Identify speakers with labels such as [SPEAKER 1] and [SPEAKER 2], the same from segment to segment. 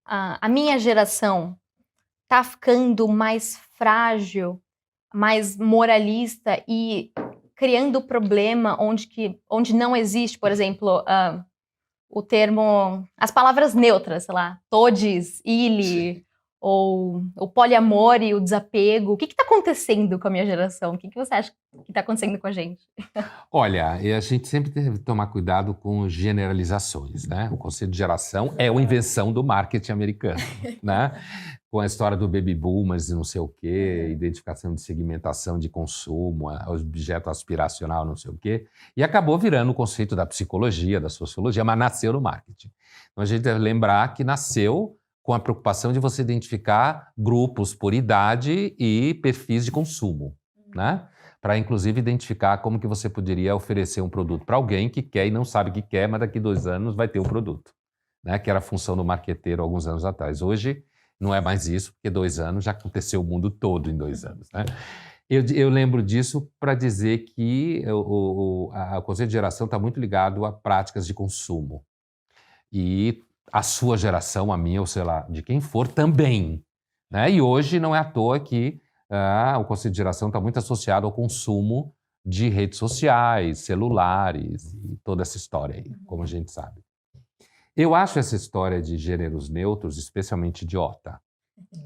[SPEAKER 1] a minha geração tá ficando mais frágil, mais moralista e criando problema onde não existe, por exemplo, o termo, as palavras neutras, sei lá, todes, ile, ou o poliamor e o desapego. O que está acontecendo com a minha geração? O que você acha que está acontecendo com a gente?
[SPEAKER 2] Olha, e a gente sempre deve tomar cuidado com generalizações, né? O conceito de geração é uma invenção do marketing americano, né? Com a história do baby boomers e não sei o quê, identificação de segmentação de consumo, objeto aspiracional, não sei o quê, e acabou virando o conceito da psicologia, da sociologia, mas nasceu no marketing. Então a gente deve lembrar que nasceu com a preocupação de você identificar grupos por idade e perfis de consumo, né? Para, inclusive, identificar como que você poderia oferecer um produto para alguém que quer e não sabe o que quer, mas daqui 2 anos vai ter o produto, né? Que era a função do marqueteiro alguns anos atrás. Hoje não é mais isso, porque 2 anos já aconteceu o mundo todo em 2 anos, né? Eu lembro disso para dizer que o conceito de geração está muito ligado a práticas de consumo. E a sua geração, a minha, ou sei lá, de quem for, também, né? E hoje não é à toa que o conceito de geração está muito associado ao consumo de redes sociais, celulares e toda essa história aí, como a gente sabe. Eu acho essa história de gêneros neutros especialmente idiota,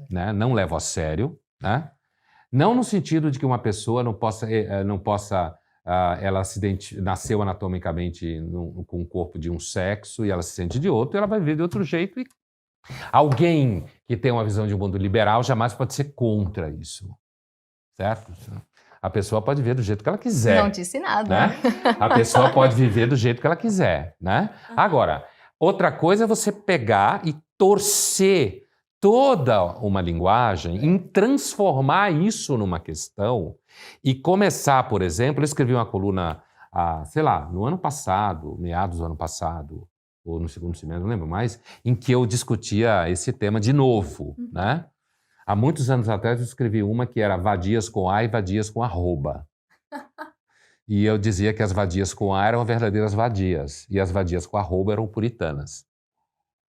[SPEAKER 2] né? Não levo a sério, né? Não no sentido de que uma pessoa não possa ela nasceu anatomicamente com o corpo de um sexo e ela se sente de outro, ela vai viver de outro jeito. E alguém que tem uma visão de um mundo liberal jamais pode ser contra isso, certo? A pessoa pode viver do jeito que ela quiser.
[SPEAKER 1] Não disse nada.
[SPEAKER 2] Né? A pessoa pode viver do jeito que ela quiser, né? Agora, outra coisa é você pegar e torcer toda uma linguagem, em transformar isso numa questão e começar, por exemplo, eu escrevi uma coluna, sei lá, no ano passado, meados do ano passado, ou no segundo semestre, não lembro mais, em que eu discutia esse tema de novo, né? Há muitos anos atrás eu escrevi uma que era vadias com A e vadias com arroba. E eu dizia que as vadias com A eram verdadeiras vadias, e as vadias com arroba eram puritanas,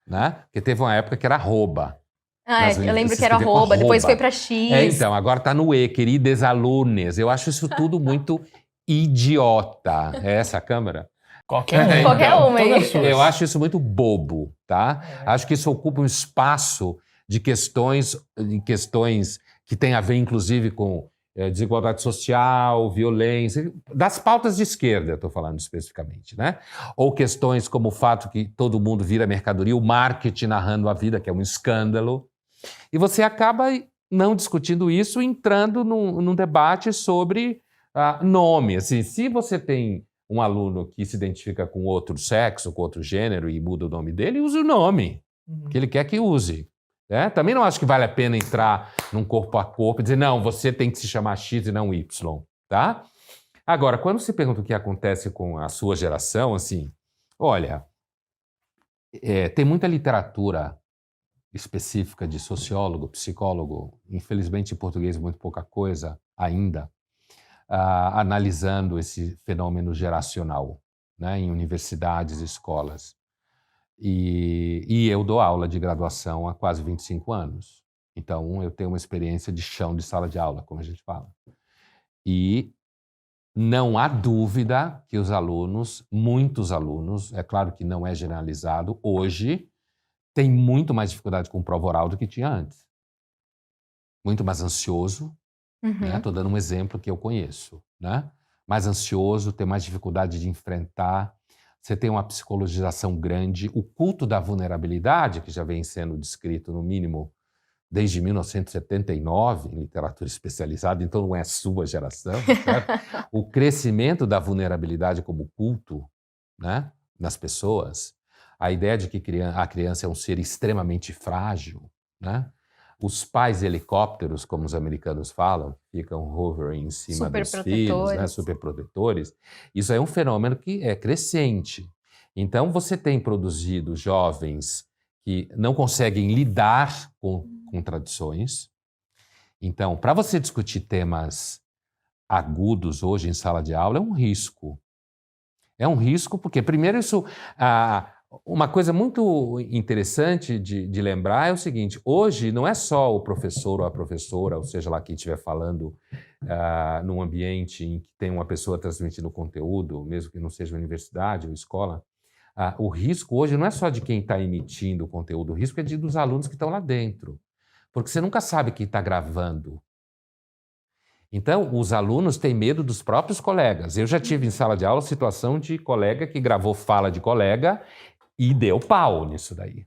[SPEAKER 2] né? Porque teve uma época que era arroba.
[SPEAKER 1] Eu lembro que era arroba, depois foi para X.
[SPEAKER 2] Então, agora está no E, queridas alunas. Eu acho isso tudo muito idiota. É essa a câmera?
[SPEAKER 3] Qualquer
[SPEAKER 1] uma.
[SPEAKER 2] Eu acho isso muito bobo, tá? Acho que isso ocupa um espaço de questões que têm a ver, inclusive, com desigualdade social, violência, das pautas de esquerda, eu estou falando especificamente, né? Ou questões como o fato que todo mundo vira mercadoria, o marketing narrando a vida, que é um escândalo. E você acaba não discutindo isso, entrando num debate sobre nome. Assim, se você tem um aluno que se identifica com outro sexo, com outro gênero e muda o nome dele, use o nome que ele quer que use. Né? Também não acho que vale a pena entrar num corpo a corpo e dizer, não, você tem que se chamar X e não Y. Tá? Agora, quando se pergunta o que acontece com a sua geração, assim, olha, tem muita literatura específica de sociólogo, psicólogo, infelizmente em português muito pouca coisa ainda, analisando esse fenômeno geracional, né, em universidades e escolas. E eu dou aula de graduação há quase 25 anos. Então, eu tenho uma experiência de chão de sala de aula, como a gente fala. E não há dúvida que os alunos, muitos alunos, é claro que não é generalizado, hoje tem muito mais dificuldade com prova oral do que tinha antes. Muito mais ansioso, né? Estou dando um exemplo que eu conheço, né? Mais ansioso, tem mais dificuldade de enfrentar, você tem uma psicologização grande, o culto da vulnerabilidade, que já vem sendo descrito, no mínimo, desde 1979, em literatura especializada, então não é a sua geração, certo? O crescimento da vulnerabilidade como culto, né, nas pessoas, a ideia de que a criança é um ser extremamente frágil, né? Os pais helicópteros, como os americanos falam, ficam hovering em cima dos filhos, né? Superprotetores. Isso é um fenômeno que é crescente. Então, você tem produzido jovens que não conseguem lidar com contradições. Então, para você discutir temas agudos hoje em sala de aula, é um risco. É um risco porque, primeiro, isso Uma coisa muito interessante de lembrar é o seguinte: hoje não é só o professor ou a professora, ou seja lá quem estiver falando num ambiente em que tem uma pessoa transmitindo conteúdo, mesmo que não seja universidade ou escola. O risco hoje não é só de quem está emitindo o conteúdo, o risco é dos alunos que estão lá dentro. Porque você nunca sabe quem está gravando. Então, os alunos têm medo dos próprios colegas. Eu já tive em sala de aula situação de colega que gravou fala de colega e deu pau nisso daí.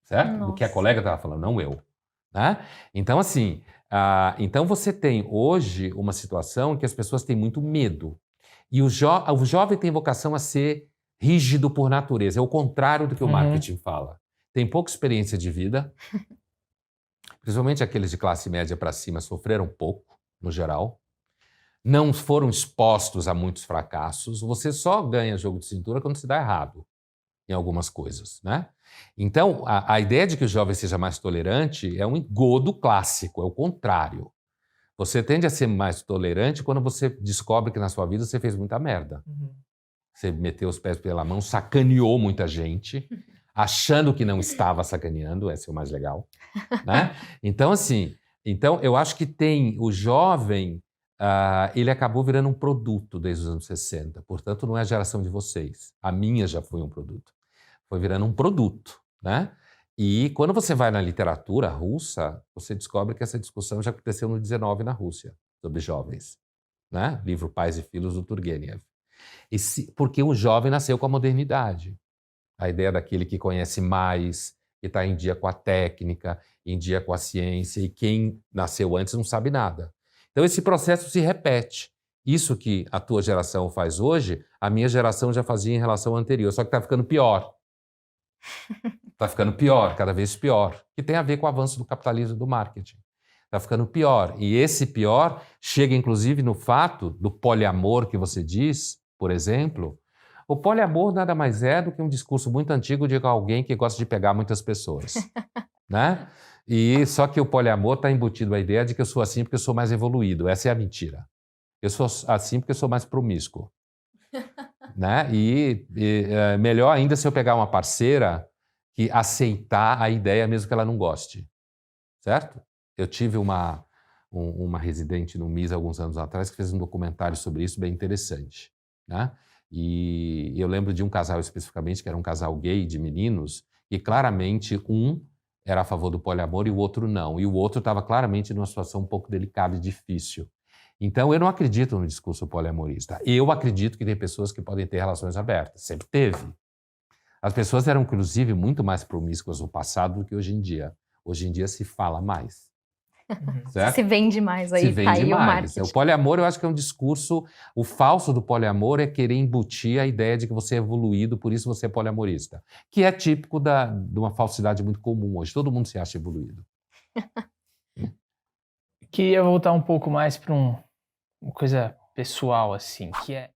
[SPEAKER 2] Certo?
[SPEAKER 1] Nossa.
[SPEAKER 2] Do que a colega estava falando, não eu. Né? Então, assim, então você tem hoje uma situação em que as pessoas têm muito medo. E o jovem tem vocação a ser rígido por natureza. É o contrário do que o marketing fala. Tem pouca experiência de vida. Principalmente aqueles de classe média para cima sofreram pouco, no geral. Não foram expostos a muitos fracassos. Você só ganha jogo de cintura quando se dá errado em algumas coisas, né? Então, a ideia de que o jovem seja mais tolerante é um engodo clássico, é o contrário. Você tende a ser mais tolerante quando você descobre que na sua vida você fez muita merda. Você meteu os pés pela mão, sacaneou muita gente, achando que não estava sacaneando, esse é o mais legal, né? Então, assim, eu acho que tem o jovem, ele acabou virando um produto desde os anos 60, portanto não é a geração de vocês, a minha já foi um produto, foi virando um produto, né? E quando você vai na literatura russa, você descobre que essa discussão já aconteceu no 19 na Rússia, sobre jovens, né? Livro Pais e Filhos do Turgenev. Porque o jovem nasceu com a modernidade. A ideia daquele que conhece mais, que está em dia com a técnica, em dia com a ciência, e quem nasceu antes não sabe nada. Então esse processo se repete. Isso que a tua geração faz hoje, a minha geração já fazia em relação à anterior, só que está ficando pior. Está ficando pior, cada vez pior, que tem a ver com o avanço do capitalismo e do marketing. Está ficando pior. E esse pior chega, inclusive, no fato do poliamor que você diz, por exemplo. O poliamor nada mais é do que um discurso muito antigo de alguém que gosta de pegar muitas pessoas. Né? E só que o poliamor está embutido a ideia de que eu sou assim porque eu sou mais evoluído. Essa é a mentira. Eu sou assim porque eu sou mais promíscuo. Né? Melhor ainda se eu pegar uma parceira que aceitar a ideia mesmo que ela não goste. Certo? Eu tive uma residente no MIS alguns anos atrás que fez um documentário sobre isso bem interessante. Né? E eu lembro de um casal especificamente, que era um casal gay de meninos, e claramente um era a favor do poliamor e o outro não. E o outro estava claramente numa situação um pouco delicada e difícil. Então, eu não acredito no discurso poliamorista. Eu acredito que tem pessoas que podem ter relações abertas. Sempre teve. As pessoas eram, inclusive, muito mais promíscuas no passado do que hoje em dia. Hoje em dia se fala mais. Certo?
[SPEAKER 1] Se vende mais aí,
[SPEAKER 2] se vende
[SPEAKER 1] tá aí
[SPEAKER 2] mais.
[SPEAKER 1] o marketing.
[SPEAKER 2] O poliamor, eu acho que é um discurso... O falso do poliamor é querer embutir a ideia de que você é evoluído, por isso você é poliamorista. Que é típico de uma falsidade muito comum hoje. Todo mundo se acha evoluído.
[SPEAKER 3] Queria voltar um pouco mais para uma coisa pessoal, assim, que é